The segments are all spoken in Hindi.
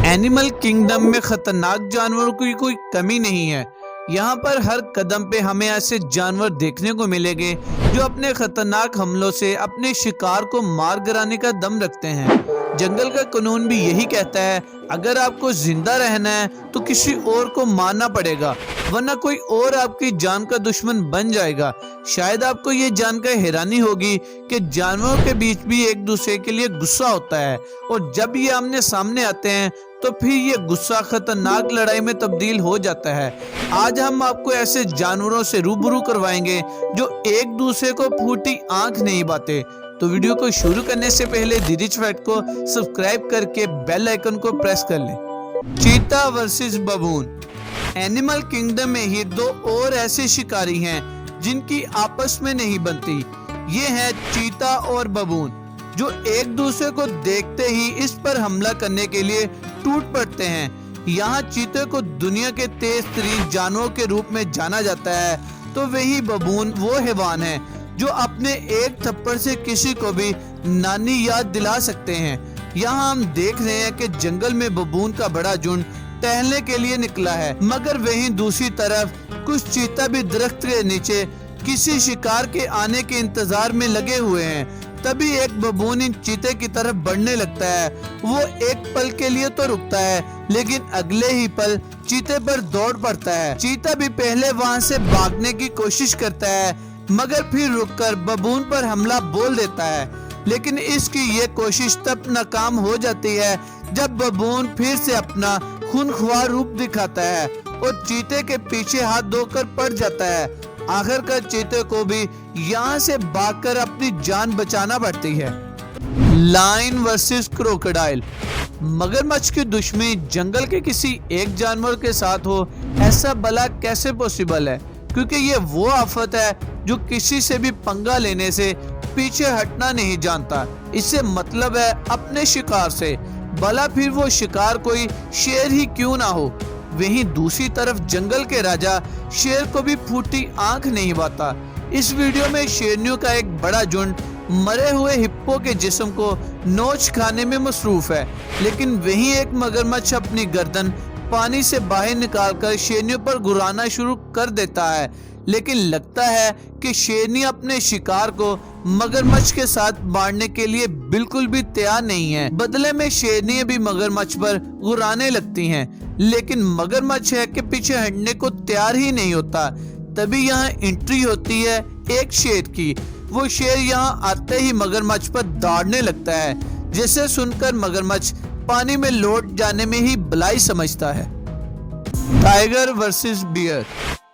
एनिमल किंगडम में खतरनाक जानवरों की कोई कमी नहीं है। यहाँ पर हर कदम पे हमें ऐसे जानवर देखने को मिलेंगे जो अपने खतरनाक हमलों से अपने शिकार को मार गिराने का दम रखते हैं। जंगल का कानून भी यही कहता है, अगर आपको जिंदा रहना है तो किसी और को मारना पड़ेगा, वरना कोई और आपकी जान का दुश्मन बन जाएगा। शायद आपको ये जानकर हैरानी होगी कि जानवरों के बीच भी एक दूसरे के लिए गुस्सा होता है, और जब ये आमने सामने आते हैं तो फिर ये गुस्सा खतरनाक लड़ाई में तब्दील हो जाता है। आज हम आपको ऐसे जानवरों से रूबरू करवाएंगे जो एक दूसरे को फूटी आंख नहीं बाते। तो वीडियो को शुरू करने से पहले दिरिच फैक्ट को सब्सक्राइब करके बेल आइकन को प्रेस कर लें। चीता वर्सेस बबून। एनिमल किंगडम में ही दो और ऐसे शिकारी हैं जिनकी आपस में नहीं बनती। ये हैं चीता और बबून, जो एक दूसरे को देखते ही इस पर हमला करने के लिए टूट पड़ते हैं। यहाँ चीते को दुनिया के तेज तरीन जानवरों के रूप में जाना जाता है, तो वही बबून वो हैवान है जो अपने एक थप्पड़ से किसी को भी नानी याद दिला सकते हैं। यहाँ हम देख रहे हैं कि जंगल में बबून का बड़ा झुंड टहलने के लिए निकला है, मगर वहीं दूसरी तरफ कुछ चीता भी दरख्त के नीचे किसी शिकार के आने के इंतजार में लगे हुए हैं। तभी एक बबून इन चीते की तरफ बढ़ने लगता है। वो एक पल के लिए तो रुकता है, लेकिन अगले ही पल चीते पर दौड़ पड़ता है। चीता भी पहले वहाँ से भागने की कोशिश करता है, मगर फिर रुककर बबून पर हमला बोल देता है। लेकिन इसकी ये कोशिश तब नाकाम हो जाती है जब बबून फिर से अपना खूनख्वार रूप दिखाता है और चीते के पीछे हाथ धोकर पड़ जाता है। आखिरकार चीते को भी यहाँ से भागकर अपनी जान बचाना पड़ती है। Lion versus crocodile. मगरमच्छ की दुश्मनी जंगल के किसी एक जानवर के साथ हो, ऐसा भला कैसे पॉसिबल है? क्योंकि ये वो आफत है जो किसी से भी पंगा लेने से पीछे हटना नहीं जानता। इससे मतलब है अपने शिकार से, भला फिर वो शिकार कोई शेर ही क्यों ना हो। वहीं दूसरी तरफ जंगल के राजा शेर को भी फूटी आंख नहीं बाता। इस वीडियो में शेरनियों का एक बड़ा झुंड मरे हुए हिप्पो के जिस्म को नोच खाने में मसरूफ है, लेकिन वहीं एक मगरमच्छ अपनी गर्दन पानी से बाहर निकालकर शेरनियों पर गुर्राना शुरू कर देता है। लेकिन लगता है कि शेरनी अपने शिकार को मगरमच्छ के साथ मारने के लिए बिल्कुल भी तैयार नहीं है। बदले में शेरनी भी मगरमच्छ पर गुर्राने लगती हैं, लेकिन मगरमच्छ है कि पीछे हटने को तैयार ही नहीं होता। तभी यहाँ एंट्री होती है एक शेर की। वो शेर यहाँ आते ही मगरमच्छ पर दौड़ने लगता है, जिसे सुनकर मगरमच्छ पानी में लौट जाने में ही भलाई समझता है। Tiger versus bear.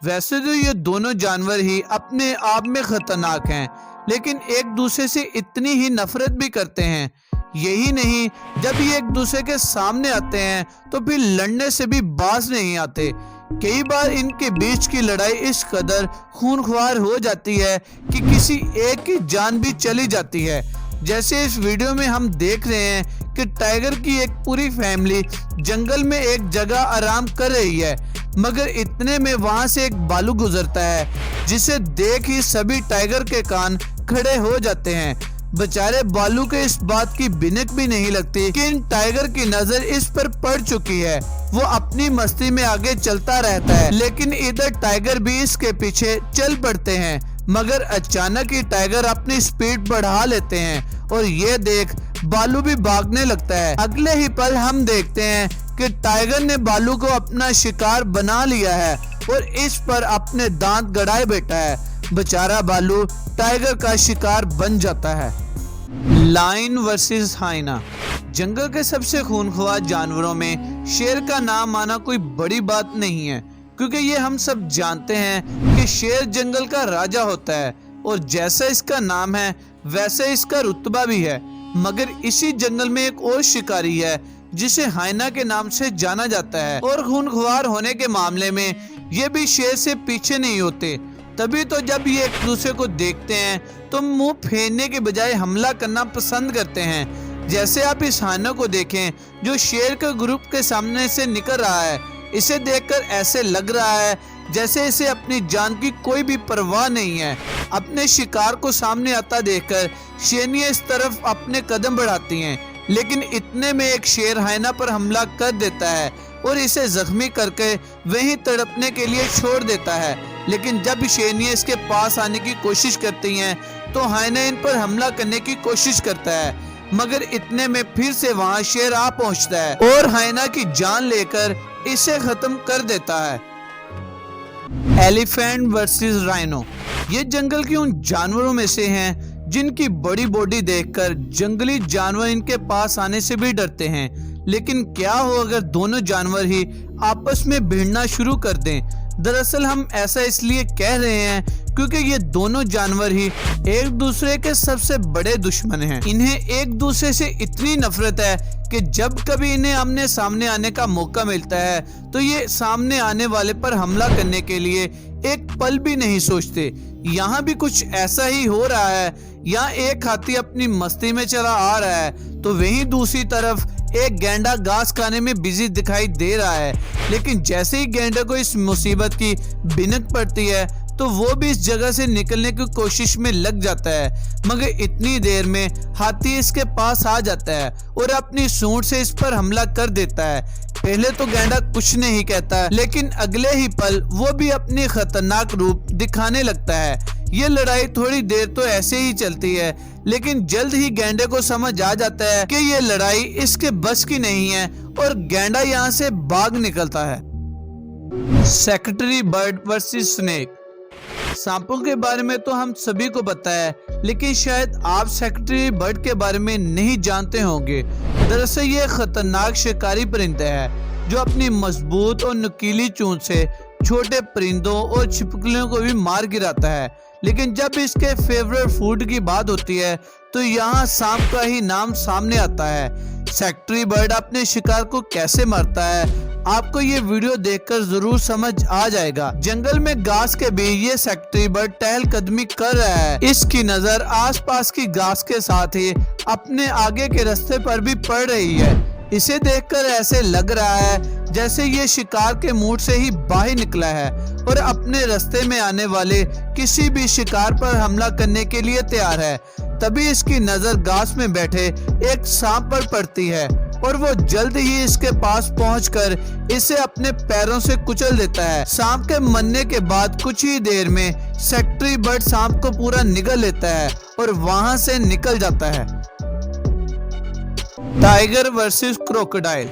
वैसे तो ये दोनों जानवर ही अपने आप में खतरनाक हैं, लेकिन एक दूसरे से इतनी ही नफरत भी करते हैं। यही नहीं, जब ये एक दूसरे के सामने आते हैं तो फिर लड़ने से भी बाज नहीं आते। कई बार इनके बीच की लड़ाई इस कदर खूनख्वार हो जाती है कि किसी एक की जान भी चली जाती है। जैसे इस वीडियो में हम देख रहे हैं कि टाइगर की एक पूरी फैमिली जंगल में एक जगह आराम कर रही है, मगर इतने में वहां से एक भालू गुजरता है, जिसे देख ही सभी टाइगर के कान खड़े हो जाते हैं। बेचारे भालू के इस बात की भिनक भी नहीं लगती कि इन टाइगर की नजर इस पर पड़ चुकी है। वो अपनी मस्ती में आगे चलता रहता है, लेकिन इधर टाइगर भी इसके पीछे चल पड़ते हैं। मगर अचानक ही टाइगर अपनी स्पीड बढ़ा लेते हैं और ये देख भालू भी भागने लगता है। अगले ही पल हम देखते हैं कि टाइगर ने भालू को अपना शिकार बना लिया है और इस पर अपने दांत गड़ाए बैठा है। बेचारा भालू टाइगर का शिकार बन जाता है। Lion versus हाइना। जंगल के सबसे खूनख्वार जानवरों में शेर का नाम आना कोई बड़ी बात नहीं है, क्योंकि ये हम सब जानते हैं कि शेर जंगल का राजा होता है, और जैसा इसका नाम है वैसे इसका रुतबा भी है। मगर इसी जंगल में एक और शिकारी है जिसे हाइना के नाम से जाना जाता है, और खूनख्वार होने के मामले में ये भी शेर से पीछे नहीं होते। तभी तो जब ये एक दूसरे को देखते हैं तो मुंह फेरने के बजाय हमला करना पसंद करते हैं। जैसे आप इस हाइना को देखें जो शेर के ग्रुप के सामने से निकल रहा है। इसे देखकर ऐसे लग रहा है जैसे इसे अपनी जान की कोई भी परवाह नहीं है। अपने शिकार को सामने आता देखकर शेरनियां इस तरफ अपने कदम बढ़ाती हैं, लेकिन इतने में एक शेर हाइना पर हमला कर देता है और इसे जख्मी करके वहीं तड़पने के लिए छोड़ देता है। लेकिन जब शेरनियां इसके पास आने की कोशिश करती हैं तो हाइना इन पर हमला करने की कोशिश करता है, मगर इतने में फिर से वहां शेर आ पहुंचता है और हाइना की जान लेकर इसे खत्म कर देता है। Elephant versus rhino. ये जंगल के उन जानवरों में से हैं जिनकी बड़ी बॉडी देखकर जंगली जानवर इनके पास आने से भी डरते हैं। लेकिन क्या हो अगर दोनों जानवर ही आपस में भिड़ना शुरू कर दें। दरअसल हम ऐसा इसलिए कह रहे हैं क्योंकि ये दोनों जानवर ही एक दूसरे के सबसे बड़े दुश्मन हैं। इन्हें एक दूसरे से इतनी नफरत है कि जब कभी इन्हें आमने सामने आने का मौका मिलता है तो ये सामने आने वाले पर हमला करने के लिए एक पल भी नहीं सोचते। यहाँ भी कुछ ऐसा ही हो रहा है। यहाँ एक हाथी अपनी मस्ती में चला आ रहा है तो वहीं दूसरी तरफ एक गैंडा घास खाने में बिजी दिखाई दे रहा है। लेकिन जैसे ही गैंडे को इस मुसीबत की भिनक पड़ती है तो वो भी इस जगह से निकलने की कोशिश में लग जाता है, मगर इतनी देर में हाथी इसके पास आ जाता है और अपनी सूंड से इस पर हमला कर देता है। पहले तो गैंडा कुछ नहीं कहता, लेकिन अगले ही पल वो भी अपनी खतरनाक रूप दिखाने लगता है। ये लड़ाई थोड़ी देर तो ऐसे ही चलती है, लेकिन जल्द ही गैंडे को समझ आ जाता है कि ये लड़ाई इसके बस की नहीं है और गैंडा यहाँ से भाग निकलता है। Secretary bird versus snake. सांपों के बारे में तो हम सभी को पता है, लेकिन शायद आप सेक्रेटरी बर्ड के बारे में नहीं जानते होंगे। दरअसल ये खतरनाक शिकारी परिंदा है जो अपनी मजबूत और नुकीली चोंच से छोटे परिंदों और छिपकलियों को भी मार गिराता है। लेकिन जब इसके फेवरेट फूड की बात होती है तो यहाँ सांप का ही नाम सामने आता है। सेक्रेटरी बर्ड अपने शिकार को कैसे मारता है आपको ये वीडियो देखकर जरूर समझ आ जाएगा। जंगल में घास के बीच ये सेक्रेटरी बर्ड टहलकदमी कर रहा है। इसकी नजर आसपास की घास के साथ ही अपने आगे के रास्ते पर भी पड़ रही है। इसे देखकर ऐसे लग रहा है जैसे ये शिकार के मूड से ही बाहर निकला है और अपने रास्ते में आने वाले किसी भी शिकार पर हमला करने के लिए तैयार है। तभी इसकी नजर घास में बैठे एक सांप पर पड़ती है और वो जल्द ही इसके पास पहुंचकर इसे अपने पैरों से कुचल देता है। सांप के मरने के बाद कुछ ही देर में सेक्रेटरी बर्ड सांप को पूरा निगल लेता है और वहां से निकल जाता है। Tiger versus crocodile.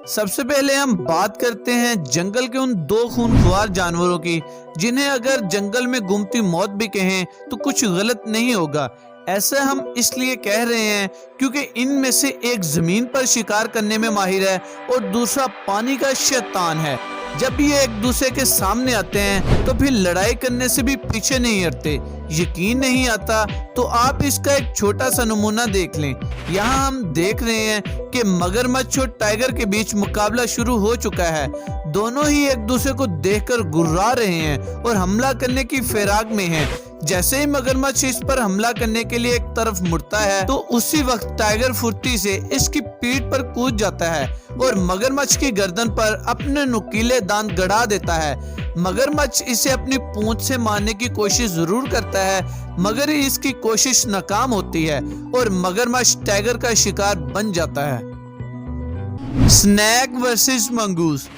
सबसे पहले हम बात करते हैं जंगल के उन दो खूनख्वार जानवरों की जिन्हें अगर जंगल में गुमती मौत भी कहें तो कुछ गलत नहीं होगा। ऐसा हम इसलिए कह रहे हैं क्योंकि इनमें से एक जमीन पर शिकार करने में माहिर है और दूसरा पानी का शैतान है। जब ये एक दूसरे के सामने आते हैं तो फिर लड़ाई करने से भी पीछे नहीं हटते। यकीन नहीं आता तो आप इसका एक छोटा सा नमूना देख लें। यहाँ हम देख रहे हैं कि मगरमच्छ और टाइगर के बीच मुकाबला शुरू हो चुका है। दोनों ही एक दूसरे को देखकर गुर्रा रहे हैं और हमला करने की फिराक में हैं। जैसे ही मगरमच्छ इस पर हमला करने के लिए एक तरफ मुड़ता है तो उसी वक्त टाइगर फुर्ती से इसकी पीठ पर कूद जाता है और मगरमच्छ की गर्दन पर अपने नुकीले दांत गड़ा देता है। मगरमच्छ इसे अपनी पूंछ से मारने की कोशिश जरूर करता है, मगर इसकी कोशिश नाकाम होती है और मगरमच्छ टाइगर का शिकार बन जाता है। Snake versus mongoose.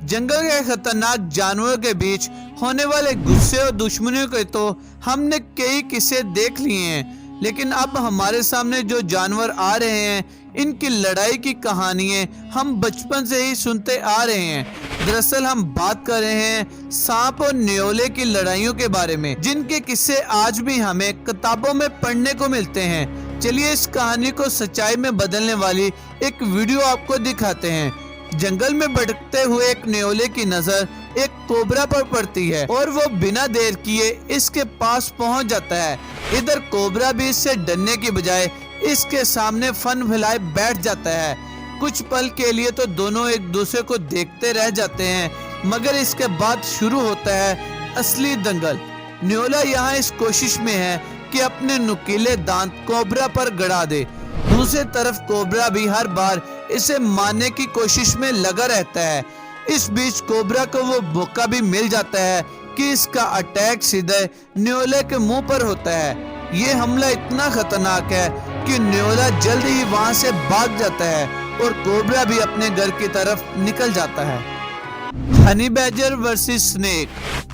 जंगल के खतरनाक जानवरों के बीच होने वाले गुस्से और दुश्मनियों के तो हमने कई किस्से देख लिए हैं, लेकिन अब हमारे सामने जो जानवर आ रहे हैं इनकी लड़ाई की कहानियां हम बचपन से ही सुनते आ रहे हैं। दरअसल हम बात कर रहे हैं सांप और न्योले की लड़ाइयों के बारे में, जिनके किस्से आज भी हमें किताबों में पढ़ने को मिलते हैं। चलिए इस कहानी को सच्चाई में बदलने वाली एक वीडियो आपको दिखाते हैं। जंगल में भटकते हुए एक न्योले की नजर एक कोबरा पर पड़ती है और वो बिना देर किए इसके पास पहुंच जाता है। इधर कोबरा भी इससे डरने की बजाय इसके सामने फन फैलाए बैठ जाता है। कुछ पल के लिए तो दोनों एक दूसरे को देखते रह जाते हैं, मगर इसके बाद शुरू होता है असली दंगल। न्योला यहाँ इस कोशिश में है कि अपने नुकीले दांत कोबरा पर गड़ा दे। दूसरी तरफ कोबरा भी हर बार इसे मारने की कोशिश में लगा रहता है। इस बीच कोबरा को वो मौका भी मिल जाता है कि इसका अटैक सीधे न्योले के मुंह पर होता है। ये हमला इतना खतरनाक है जबकि न्योला जल्द ही वहां से भाग जाता है और कोबरा भी अपने घर की तरफ निकल जाता है। Honey badger versus snake.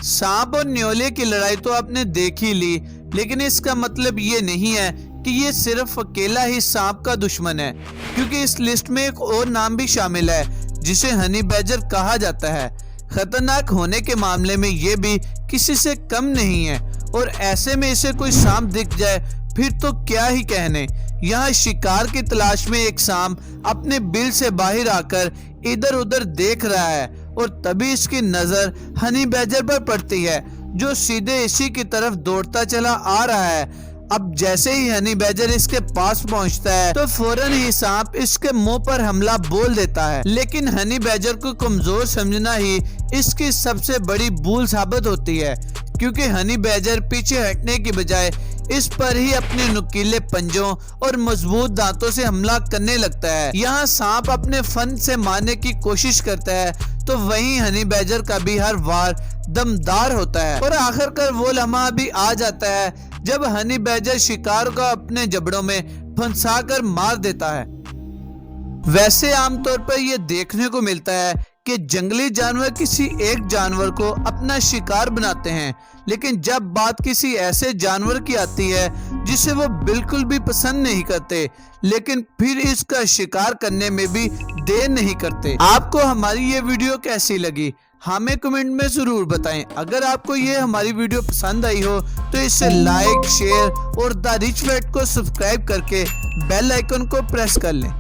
सांप और न्योले की लड़ाई तो आपने देख ही ली, लेकिन इसका मतलब ये नहीं है कि ये सिर्फ अकेला ही सांप का दुश्मन है, क्योंकि इस लिस्ट में एक और नाम भी शामिल है जिसे हनी बैजर कहा जाता है। खतरनाक होने के मामले में ये भी किसी से कम नहीं है, और ऐसे में इसे कोई सांप दिख जाए फिर तो क्या ही कहने। यहाँ शिकार की तलाश में एक सांप अपने बिल से बाहर आकर इधर उधर देख रहा है और तभी इसकी नजर हनी बैजर पर पड़ती है, जो सीधे इसी की तरफ दौड़ता चला आ रहा है। अब जैसे ही हनी बैजर इसके पास पहुंचता है तो फौरन ही सांप इसके मुंह पर हमला बोल देता है, लेकिन हनी बैजर को कमजोर समझना ही इसकी सबसे बड़ी भूल साबित होती है, क्योंकि हनी बैजर पीछे हटने की बजाय इस पर ही अपने नुकीले पंजों और मजबूत दांतों से हमला करने लगता है। यहाँ सांप अपने फन से मारने की कोशिश करता है तो वहीं हनी बैजर का भी हर वार दमदार होता है, और आखिरकार वो लम्हा भी आ जाता है जब हनी बैजर शिकार को अपने जबड़ों में फंसाकर मार देता है। वैसे आमतौर पर यह देखने को मिलता है कि जंगली जानवर किसी एक जानवर को अपना शिकार बनाते हैं, लेकिन जब बात किसी ऐसे जानवर की आती है जिसे वो बिल्कुल भी पसंद नहीं करते, लेकिन फिर इसका शिकार करने में भी देर नहीं करते। आपको हमारी ये वीडियो कैसी लगी हमें कमेंट में जरूर बताएं। अगर आपको ये हमारी वीडियो पसंद आई हो तो इसे लाइक, शेयर और द रिच फैक्ट को सब्सक्राइब करके बेल आइकन को प्रेस कर लें।